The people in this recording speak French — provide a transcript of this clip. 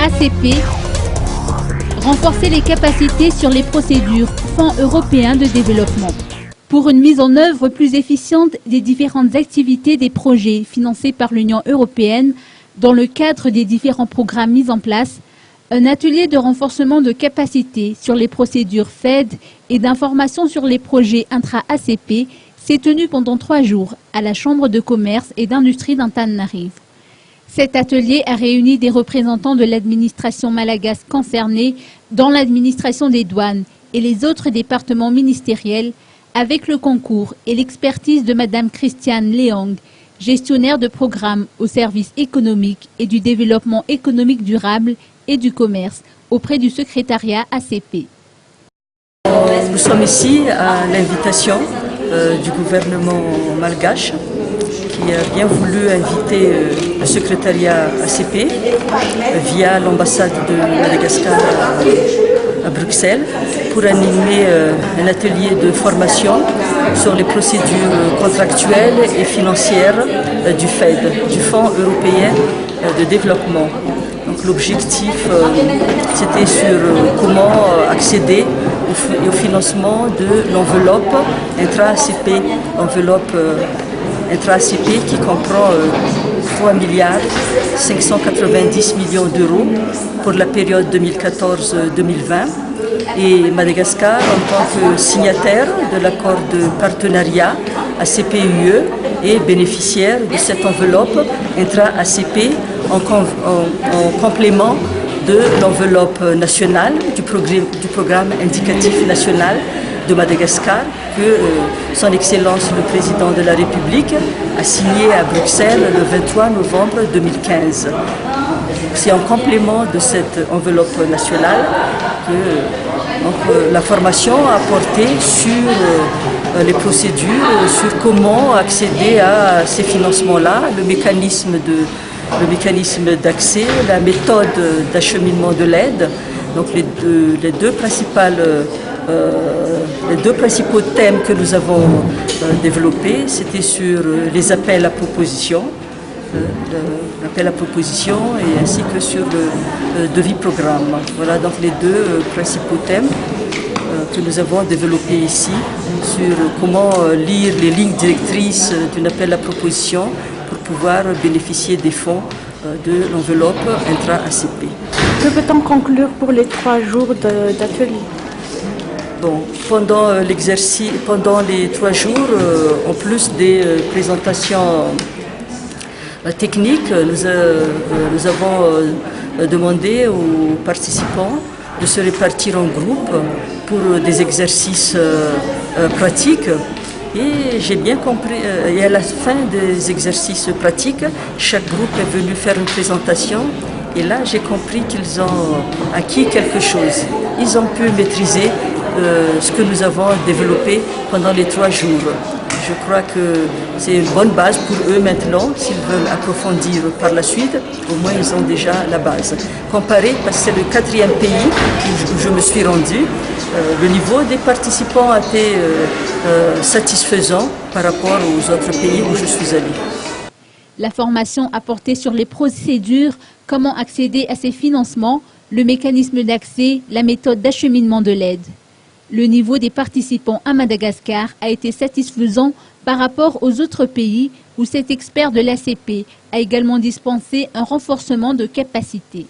ACP, renforcer les capacités sur les procédures Fonds européens de développement. Pour une mise en œuvre plus efficiente des différentes activités des projets financés par l'Union européenne dans le cadre des différents programmes mis en place, un atelier de renforcement de capacités sur les procédures FED et d'information sur les projets intra-ACP s'est tenu pendant 3 jours à la Chambre de commerce et d'industrie d'Antananarivo. Cet atelier a réuni des représentants de l'administration malagasy concernée dans l'administration des douanes et les autres départements ministériels avec le concours et l'expertise de Mme Christiane Leong, gestionnaire de programme au service économique et du développement économique durable et du commerce auprès du secrétariat ACP. Nous sommes ici à l'invitation du gouvernement malgache qui a bien voulu inviter le secrétariat ACP via l'ambassade de Madagascar à Bruxelles pour animer un atelier de formation sur les procédures contractuelles et financières du FED, du Fonds européen de développement. Donc l'objectif c'était sur comment accéder au financement de l'enveloppe intra-ACP, l'enveloppe intra-ACP qui comprend 3 milliards 590 millions d'euros pour la période 2014-2020 et Madagascar en tant que signataire de l'accord de partenariat ACP-UE est bénéficiaire de cette enveloppe intra-ACP en complément de l'enveloppe nationale du programme indicatif national de Madagascar que son Excellence le Président de la République a signé à Bruxelles le 23 novembre 2015. C'est en complément de cette enveloppe nationale que la formation a porté sur les procédures, sur comment accéder à ces financements-là, le mécanisme d'accès, la méthode d'acheminement de l'aide. Donc les deux principaux thèmes que nous avons développés, c'était sur les appels à propositions, l'appel à proposition et ainsi que sur le devis programme. Voilà donc les deux principaux thèmes que nous avons développés ici sur comment lire les lignes directrices d'un appel à proposition pour pouvoir bénéficier des fonds de l'enveloppe intra-ACP. Que peut-on conclure pour les 3 jours d'atelier? Bon, pendant les 3 jours, en plus des présentations techniques, nous avons demandé aux participants de se répartir en groupes pour des exercices pratiques. Et j'ai bien compris, et à la fin des exercices pratiques, chaque groupe est venu faire une présentation. Et là, j'ai compris qu'ils ont acquis quelque chose. Ils ont pu maîtriser ce que nous avons développé pendant les 3 jours. Je crois que c'est une bonne base pour eux maintenant. S'ils veulent approfondir par la suite, au moins ils ont déjà la base. Comparé, parce que c'est le 4e pays où je me suis rendue, le niveau des participants a été satisfaisant par rapport aux autres pays où je suis allée. La formation a porté sur les procédures, comment accéder à ces financements, le mécanisme d'accès, la méthode d'acheminement de l'aide. Le niveau des participants à Madagascar a été satisfaisant par rapport aux autres pays où cet expert de l'ACP a également dispensé un renforcement de capacité.